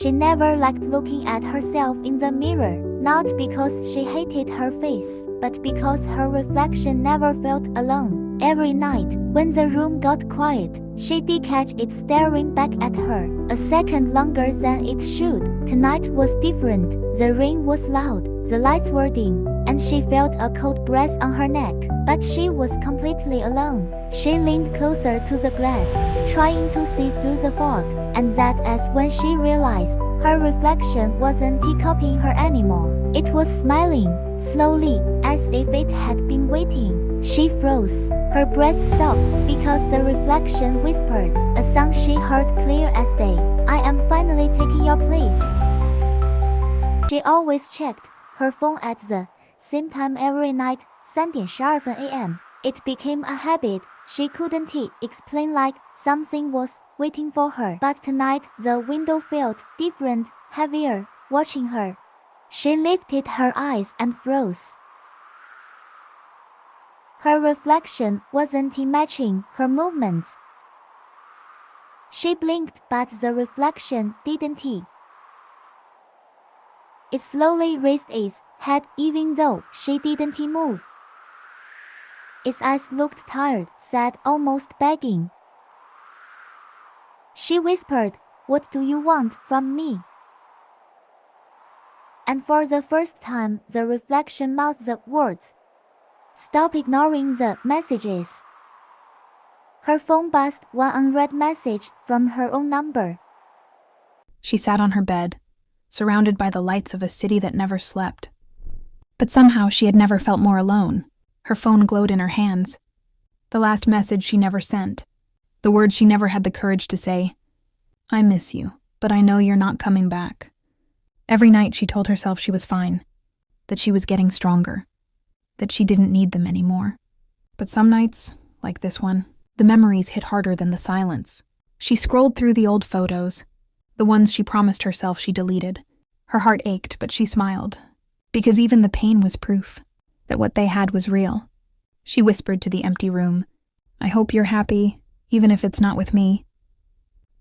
She never liked looking at herself in the mirror, not because she hated her face, but because her reflection never felt alone. Every night, when the room got quiet, she did catch it staring back at her, a second longer than it should. Tonight was different. The rain was loud, the lights were dim, and she felt a cold breath on her neck. But she was completely alone. She leaned closer to the glass, trying to see through the fog, and that is when she realized her reflection wasn't teacupping her anymore. It was smiling, slowly, as if it had been waiting. She froze. Her breath stopped because the reflection whispered, a sound she heard clear as day. I am finally taking your place. She always checked her phone at the same time every night, 3:12 a.m. It became a habit. She couldn't explain, like something was waiting for her. But tonight the window felt different, heavier, watching her. She lifted her eyes and froze. Her reflection wasn't matching her movements. She blinked, but the reflection didn't. It slowly raised its head even though she didn't move. Its eyes looked tired, sad, almost begging. She whispered, "What do you want from me?" And for the first time, the reflection mouthed the words, "Stop ignoring the messages." Her phone buzzed, one unread message from her own number. She sat on her bed, surrounded by the lights of a city that never slept. But somehow she had never felt more alone. Her phone glowed in her hands. The last message she never sent. The words she never had the courage to say. "I miss you, but I know you're not coming back." Every night she told herself she was fine, that she was getting stronger, that she didn't need them anymore. But some nights, like this one, the memories hit harder than the silence. She scrolled through the old photos, the ones she promised herself she deleted. Her heart ached, but she smiled, because even the pain was proof that what they had was real. She whispered to the empty room, "I hope you're happy, even if it's not with me."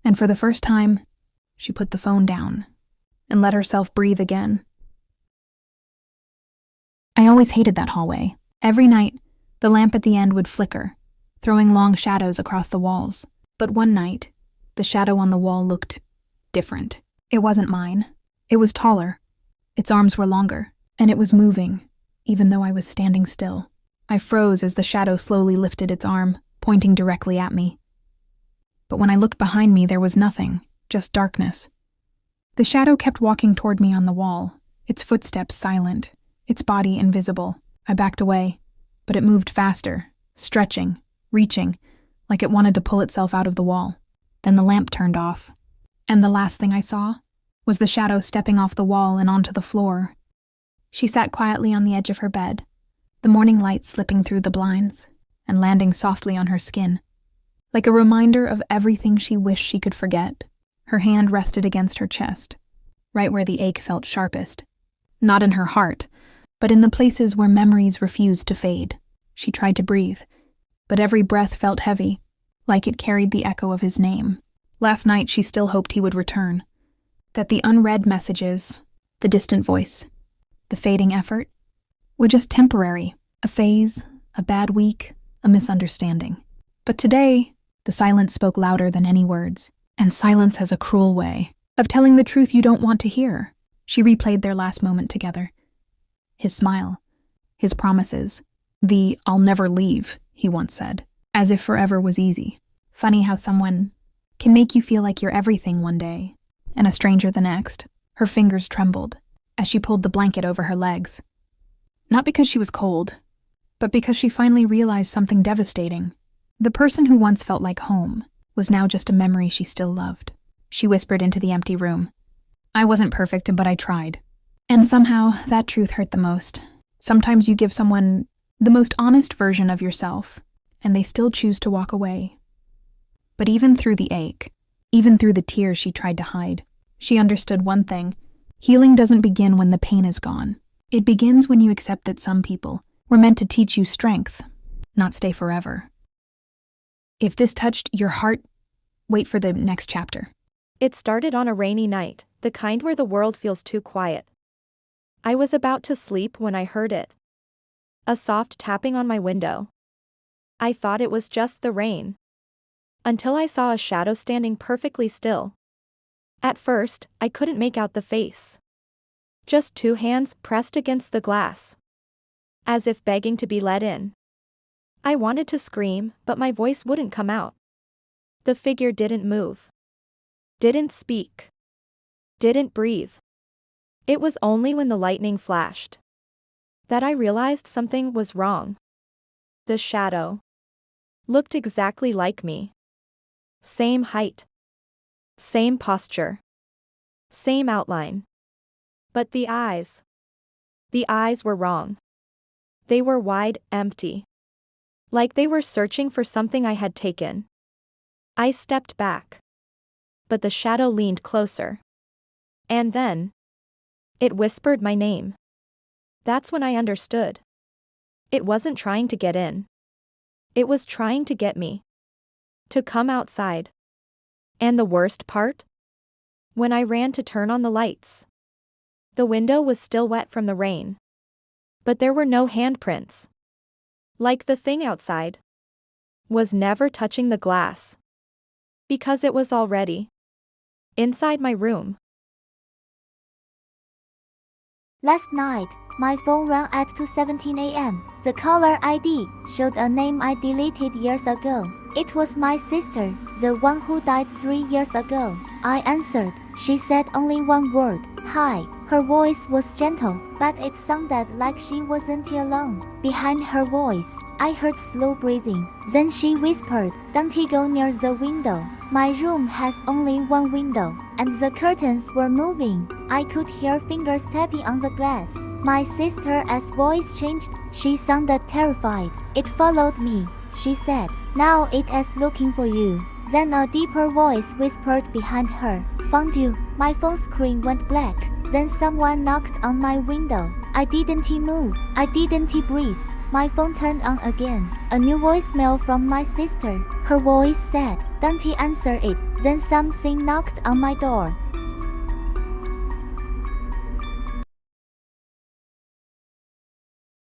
And for the first time, she put the phone down and let herself breathe again. I always hated that hallway. Every night, the lamp at the end would flicker, throwing long shadows across the walls. But one night, the shadow on the wall looked different. It wasn't mine. It was taller. Its arms were longer, and it was moving, even though I was standing still. I froze as the shadow slowly lifted its arm, pointing directly at me. But when I looked behind me, there was nothing, just darkness. The shadow kept walking toward me on the wall, its footsteps silent, its body invisible. I backed away, but it moved faster, stretching, reaching, like it wanted to pull itself out of the wall. Then the lamp turned off, and the last thing I saw was the shadow stepping off the wall and onto the floor. She sat quietly on the edge of her bed, the morning light slipping through the blinds and landing softly on her skin. Like a reminder of everything she wished she could forget, her hand rested against her chest, right where the ache felt sharpest. Not in her heart, but in the places where memories refused to fade. She tried to breathe, but every breath felt heavy, like it carried the echo of his name. Last night she still hoped he would return, that the unread messages, the distant voice, the fading effort, were just temporary, a phase, a bad week, a misunderstanding. But today, the silence spoke louder than any words, and silence has a cruel way of telling the truth you don't want to hear. She replayed their last moment together. His smile, his promises, the "I'll never leave," he once said, as if forever was easy. Funny how someone can make you feel like you're everything one day, and a stranger the next. Her fingers trembled as she pulled the blanket over her legs. Not because she was cold, but because she finally realized something devastating. The person who once felt like home was now just a memory she still loved. She whispered into the empty room, "I wasn't perfect, but I tried." And somehow, that truth hurt the most. Sometimes you give someone the most honest version of yourself, and they still choose to walk away. But even through the ache, even through the tears she tried to hide, she understood one thing. Healing doesn't begin when the pain is gone. It begins when you accept that some people were meant to teach you strength, not stay forever. If this touched your heart, wait for the next chapter. It started on a rainy night, The kind where the world feels too quiet. I was about to sleep when I heard it. A soft tapping on my window. I thought it was just the rain. Until I saw a shadow standing perfectly still. At first, I couldn't make out the face. Just two hands pressed against the glass. As if begging to be let in. I wanted to scream, but my voice wouldn't come out. The figure didn't move. Didn't speak. Didn't breathe. It was only when the lightning flashed that I realized something was wrong. The shadow looked exactly like me. Same height. Same posture. Same outline. But the eyes were wrong. They were wide, empty. Like they were searching for something I had taken. I stepped back. But the shadow leaned closer. And then it whispered my name. That's when I understood. It wasn't trying to get in. It was trying to get me. To come outside. And the worst part? When I ran to turn on the lights. The window was still wet from the rain. But there were no handprints. Like the thing outside was never touching the glass. Because it was already inside my room. Last night, my phone rang at 2:17 a.m. The caller ID showed a name I deleted years ago. It was my sister, the one who died 3 years ago. I answered. She said only one word, "Hi." Her voice was gentle, but it sounded like she wasn't alone. Behind her voice, I heard slow breathing. Then she whispered, "Don't go near the window. My room has only one window." And the curtains were moving. I could hear fingers tapping on the glass. My sister's voice changed. She sounded terrified. "It followed me," she said. "Now it is looking for you." Then a deeper voice whispered behind her, "Found you." My phone screen went black. Then someone knocked on my window. I didn't move. I didn't breathe. My phone turned on again. A new voicemail from my sister. Her voice said, "Don't answer it." Then something knocked on my door.